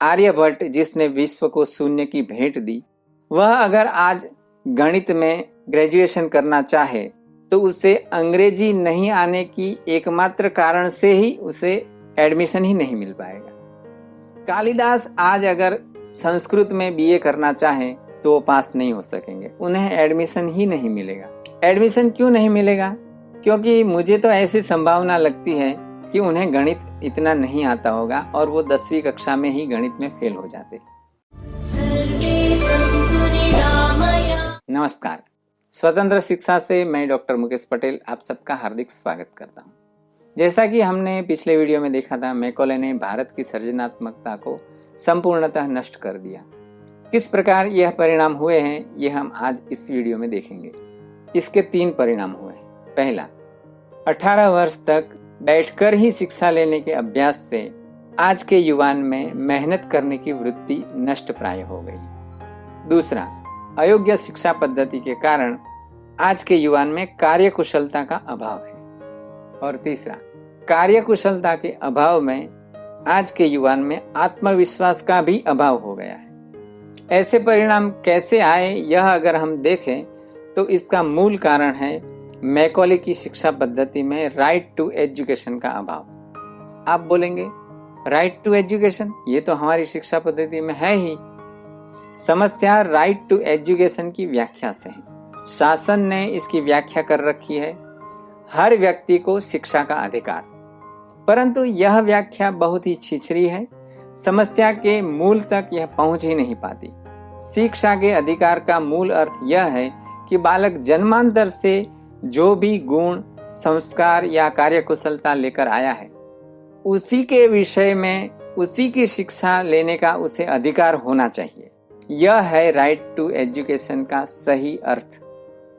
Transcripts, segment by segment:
आर्यभट्ट जिसने विश्व को शून्य की भेंट दी, वह अगर आज गणित में ग्रेजुएशन करना चाहे तो उसे अंग्रेजी नहीं आने की एकमात्र कारण से ही उसे एडमिशन ही नहीं मिल पाएगा। कालिदास आज अगर संस्कृत में बीए करना चाहें तो वो पास नहीं हो सकेंगे, उन्हें एडमिशन ही नहीं मिलेगा। एडमिशन क्यों नहीं मिलेगा? क्योंकि मुझे तो ऐसी संभावना लगती है कि उन्हें गणित इतना नहीं आता होगा और वो 10वीं कक्षा में ही गणित में फेल हो जाते। नमस्कार, स्वतंत्र शिक्षा से मैं डॉक्टर मुकेश पटेल आप सबका हार्दिक स्वागत करता हूँ। जैसा कि हमने पिछले वीडियो में देखा था, मैकॉले ने भारत की सृजनात्मकता को संपूर्णतः नष्ट कर दिया। किस प्रकार यह परिणाम हुए हैं, यह हम आज इस वीडियो में देखेंगे। इसके 3 परिणाम हुए हैं। पहला, 18 वर्ष तक बैठकर ही शिक्षा लेने के अभ्यास से आज के युवान में मेहनत करने की वृत्ति नष्ट प्राय हो गई। दूसरा, अयोग्य शिक्षा पद्धति के कारण आज के युवान में कार्यकुशलता का अभाव है। और तीसरा, कार्यकुशलता के अभाव में आज के युवान में आत्मविश्वास का भी अभाव हो गया है। ऐसे परिणाम कैसे आए, यह अगर हम देखें तो इसका मूल कारण है मैकॉले की शिक्षा पद्धति में राइट टू एजुकेशन का अभाव। आप बोलेंगे राइट टू एजुकेशन, ये तो हमारी शिक्षा पद्धति में है ही। समस्या राइट टू एजुकेशन की व्याख्या से है। शासन ने इसकी व्याख्या कर रखी है, हर व्यक्ति को शिक्षा का अधिकार, परंतु यह व्याख्या बहुत ही छिछरी है। समस्या के मूल तक यह पहुंच ही नहीं पाती। शिक्षा के अधिकार का मूल अर्थ यह है कि बालक जन्मांतर से जो भी गुण, संस्कार या कार्यकुशलता लेकर आया है, उसी के विषय में उसी की शिक्षा लेने का उसे अधिकार होना चाहिए। यह है राइट टू एजुकेशन का सही अर्थ।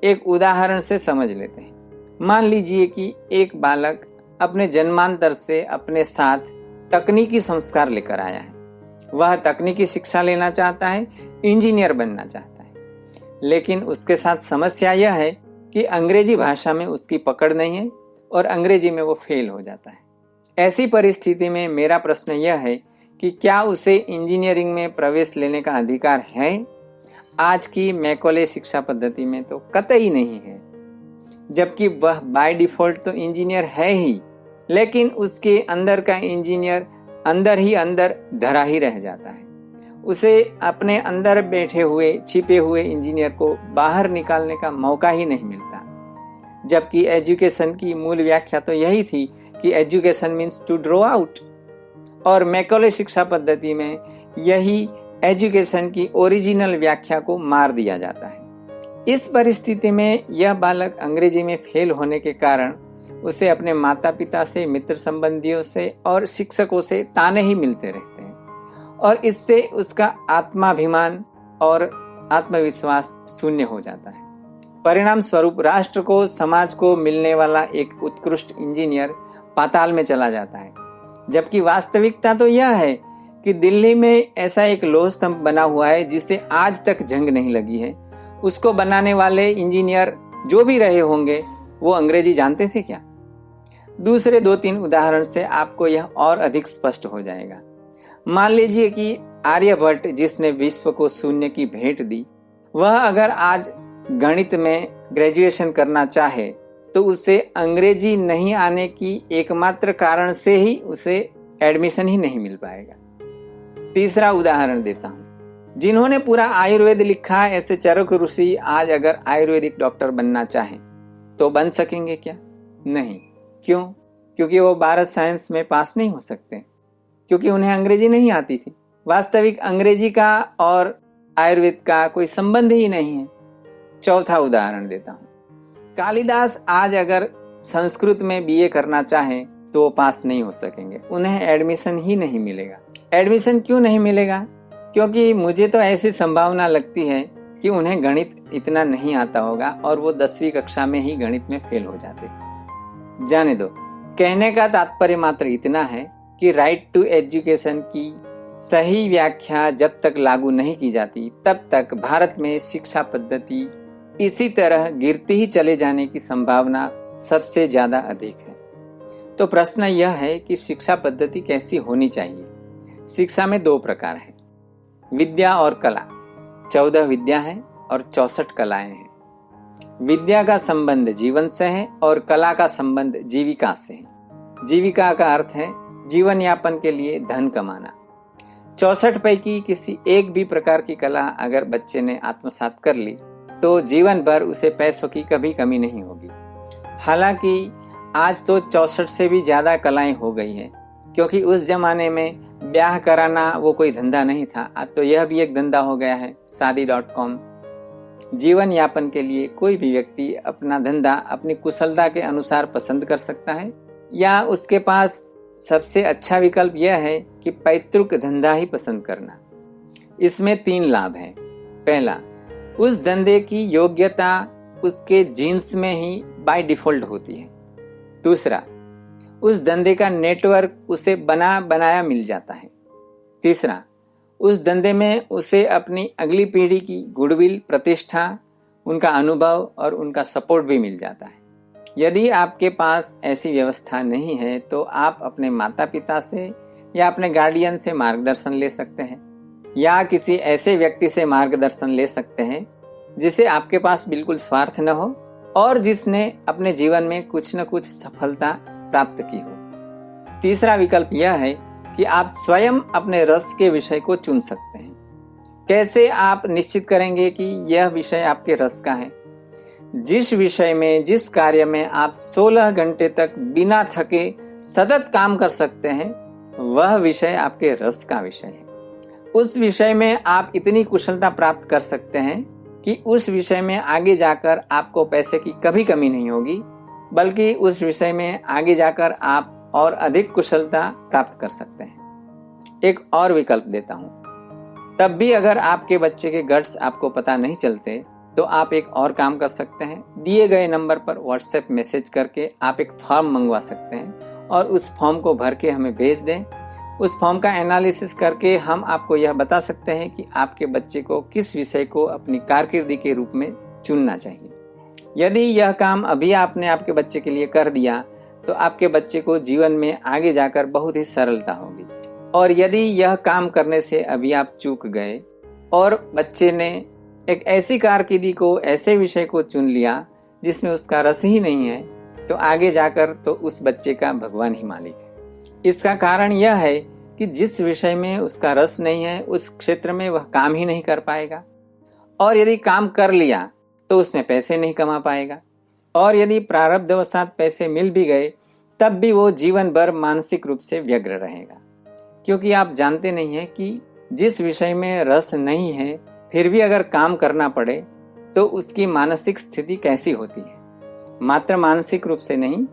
एक उदाहरण से समझ लेते हैं। मान लीजिए कि एक बालक अपने जन्मांतर से अपने साथ तकनीकी संस्कार लेकर आया है। वह तकनीकी शिक्षा लेना चाहता है, इंजीनियर बनना चाहता है, लेकिन उसके साथ समस्या यह है कि अंग्रेजी भाषा में उसकी पकड़ नहीं है और अंग्रेजी में वो फेल हो जाता है। ऐसी परिस्थिति में मेरा प्रश्न यह है कि क्या उसे इंजीनियरिंग में प्रवेश लेने का अधिकार है? आज की मैकॉले शिक्षा पद्धति में तो कतई नहीं है, जबकि वह बाय डिफॉल्ट तो इंजीनियर है ही, लेकिन उसके अंदर का इंजीनियर अंदर ही अंदर धरा ही रह जाता है। उसे अपने अंदर बैठे हुए छिपे हुए इंजीनियर को बाहर निकालने का मौका ही नहीं मिलता। जबकि एजुकेशन की मूल व्याख्या तो यही थी कि education means to draw out, और मैकॉले शिक्षा पद्धति में यही एजुकेशन की ओरिजिनल व्याख्या को मार दिया जाता है। इस परिस्थिति में यह बालक अंग्रेजी में फेल होने के कारण उसे अपने माता पिता से, मित्र संबंधियों से और शिक्षकों से ताने ही मिलते रहते हैं, और इससे उसका आत्माभिमान और आत्मविश्वास शून्य हो जाता है। परिणाम स्वरूप राष्ट्र को, समाज को मिलने वाला एक उत्कृष्ट इंजीनियर पाताल में चला जाता है। जबकि वास्तविकता तो यह है कि दिल्ली में ऐसा एक लोह स्तंभ बना हुआ है जिसे आज तक जंग नहीं लगी है। उसको बनाने वाले इंजीनियर जो भी रहे होंगे वो अंग्रेजी जानते थे क्या? दूसरे 2-3 उदाहरण से आपको यह और अधिक स्पष्ट हो जाएगा। मान लीजिए कि आर्यभट्ट जिसने विश्व को शून्य की भेंट दी, वह अगर आज गणित में ग्रेजुएशन करना चाहे तो उसे अंग्रेजी नहीं आने की एकमात्र कारण से ही उसे एडमिशन ही नहीं मिल पाएगा। तीसरा उदाहरण देता हूँ। जिन्होंने पूरा आयुर्वेद लिखा, ऐसे चरक ऋषि आज अगर आयुर्वेदिक डॉक्टर बनना चाहें तो बन सकेंगे क्या? नहीं। क्यों? क्योंकि वो भारत साइंस में पास नहीं हो सकते, क्योंकि उन्हें अंग्रेजी नहीं आती थी। वास्तविक अंग्रेजी का और आयुर्वेद का कोई संबंध ही नहीं है। चौथा उदाहरण देता हूँ। कालिदास आज अगर संस्कृत में बीए करना चाहें तो वो पास नहीं हो सकेंगे, उन्हें एडमिशन ही नहीं मिलेगा। एडमिशन क्यों नहीं मिलेगा? क्योंकि मुझे तो ऐसी संभावना लगती है कि उन्हें गणित इतना नहीं आता होगा और वो 10वीं कक्षा में ही गणित में फेल हो जाते। जाने दो। कहने का तात्पर्य मात्र इतना है कि राइट टू एजुकेशन की सही व्याख्या जब तक लागू नहीं की जाती, तब तक भारत में शिक्षा पद्धति इसी तरह गिरती ही चले जाने की संभावना सबसे ज्यादा अधिक है। तो प्रश्न यह है कि शिक्षा पद्धति कैसी होनी चाहिए? शिक्षा में 2 प्रकार है, विद्या और कला। 14 विद्या है और 64 कलाएं हैं। विद्या का संबंध जीवन से है और कला का संबंध जीविका से है। जीविका का अर्थ है जीवन यापन के लिए धन कमाना। 64 पैकी किसी एक भी प्रकार की कला अगर बच्चे ने आत्मसात कर ली तो जीवन भर उसे पैसों की कभी कमी नहीं होगी। हालांकि आज तो 64 से भी ज्यादा कलाएं हो गई हैं, क्योंकि उस जमाने में ब्याह कराना वो कोई धंधा नहीं था। आज तो यह भी एक धंधा हो गया है, शादी.com। जीवन यापन के लिए कोई भी व्यक्ति अपना धंधा अपनी कुशलता के अनुसार पसंद कर सकता है, या उसके पास सबसे अच्छा विकल्प यह है कि पैतृक धंधा ही पसंद करना। इसमें 3 लाभ हैं। पहला, उस धंधे की योग्यता उसके जीन्स में ही बाय डिफॉल्ट होती है। दूसरा, उस धंधे का नेटवर्क उसे बना बनाया मिल जाता है। तीसरा, उस धंधे में उसे अपनी अगली पीढ़ी की गुडविल, प्रतिष्ठा, उनका अनुभव और उनका सपोर्ट भी मिल जाता है। यदि आपके पास ऐसी व्यवस्था नहीं है तो आप अपने माता पिता से या अपने गार्डियन से मार्गदर्शन ले सकते हैं, या किसी ऐसे व्यक्ति से मार्गदर्शन ले सकते हैं जिसे आपके पास बिल्कुल स्वार्थ न हो और जिसने अपने जीवन में कुछ न कुछ सफलता प्राप्त की हो। तीसरा विकल्प यह है कि आप स्वयं अपने रस के विषय को चुन सकते हैं। कैसे आप निश्चित करेंगे कि यह विषय आपके रस का है? जिस विषय में, जिस कार्य में आप 16 घंटे तक बिना थके सतत काम कर सकते हैं, वह विषय आपके रस का विषय है। उस विषय में आप इतनी कुशलता प्राप्त कर सकते हैं कि उस विषय में आगे जाकर आपको पैसे की कभी कमी नहीं होगी, बल्कि उस विषय में आगे जाकर आप और अधिक कुशलता प्राप्त कर सकते हैं। एक और विकल्प देता हूं, तब भी अगर आपके बच्चे के गट्स आपको पता नहीं चलते तो आप एक और काम कर सकते हैं। दिए गए नंबर पर व्हाट्सएप मैसेज करके आप एक फॉर्म मंगवा सकते हैं और उस फॉर्म को भर के हमें भेज दें। उस फॉर्म का एनालिसिस करके हम आपको यह बता सकते हैं कि आपके बच्चे को किस विषय को अपनी कारकिर्दी के रूप में चुनना चाहिए। यदि यह काम अभी आपने आपके बच्चे के लिए कर दिया तो आपके बच्चे को जीवन में आगे जाकर बहुत ही सरलता होगी। और यदि यह काम करने से अभी आप चूक गए और बच्चे ने एक ऐसी कारकिर्दी को, ऐसे विषय को चुन लिया जिसमें उसका रस ही नहीं है, तो आगे जाकर तो उस बच्चे का भगवान ही मालिक है। इसका कारण यह है कि जिस विषय में उसका रस नहीं है, उस क्षेत्र में वह काम ही नहीं कर पाएगा, और यदि काम कर लिया तो उसमें पैसे नहीं कमा पाएगा, और यदि प्रारब्धवशात पैसे मिल भी गए तब भी वो जीवन भर मानसिक रूप से व्यग्र रहेगा। क्योंकि आप जानते नहीं हैं कि जिस विषय में रस नहीं है फिर भी अगर काम करना पड़े तो उसकी मानसिक स्थिति कैसी होती है। मात्र मानसिक रूप से नहीं,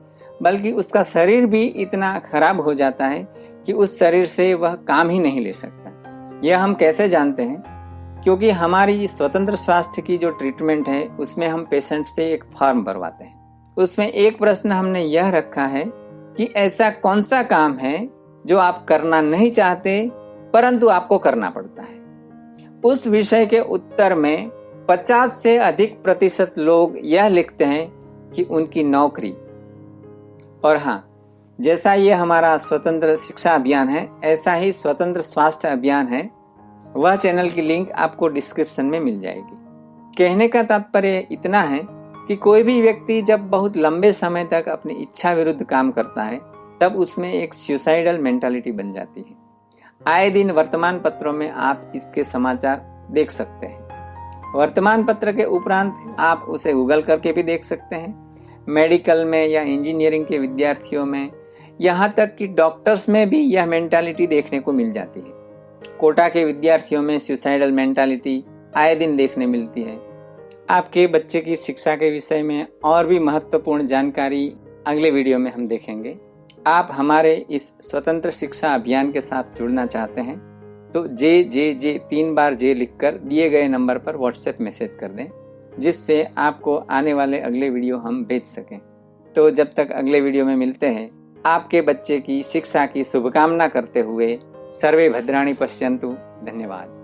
बल्कि उसका शरीर भी इतना खराब हो जाता है कि उस शरीर से वह काम ही नहीं ले सकता। यह हम कैसे जानते हैं? क्योंकि हमारी स्वतंत्र स्वास्थ्य की जो ट्रीटमेंट है उसमें हम पेशेंट से एक फॉर्म भरवाते हैं। उसमें एक प्रश्न हमने यह रखा है कि ऐसा कौन सा काम है जो आप करना नहीं चाहते परंतु आपको करना पड़ता है। उस विषय के उत्तर में 50 से अधिक प्रतिशत लोग यह लिखते हैं कि उनकी नौकरी। और हाँ, जैसा ये हमारा स्वतंत्र शिक्षा अभियान है, ऐसा ही स्वतंत्र स्वास्थ्य अभियान है। वह चैनल की लिंक आपको डिस्क्रिप्शन में मिल जाएगी। कहने का तात्पर्य इतना है कि कोई भी व्यक्ति जब बहुत लंबे समय तक अपनी इच्छा विरुद्ध काम करता है तब उसमें एक सुसाइडल मेंटालिटी बन जाती है। आए दिन वर्तमान पत्रों में आप इसके समाचार देख सकते हैं। वर्तमान पत्र के उपरांत आप उसे गूगल करके भी देख सकते हैं। मेडिकल में या इंजीनियरिंग के विद्यार्थियों में, यहाँ तक कि डॉक्टर्स में भी यह मेंटालिटी देखने को मिल जाती है। कोटा के विद्यार्थियों में सुसाइडल मेंटालिटी आए दिन देखने मिलती है। आपके बच्चे की शिक्षा के विषय में और भी महत्वपूर्ण जानकारी अगले वीडियो में हम देखेंगे। आप हमारे इस स्वतंत्र शिक्षा अभियान के साथ जुड़ना चाहते हैं तो जे 3 बार जे लिखकर दिए गए नंबर पर व्हाट्सएप मैसेज कर दें, जिससे आपको आने वाले अगले वीडियो हम भेज सकें। तो जब तक अगले वीडियो में मिलते हैं, आपके बच्चे की शिक्षा की शुभकामना करते हुए सर्वे भद्राणि पश्यन्तु। धन्यवाद।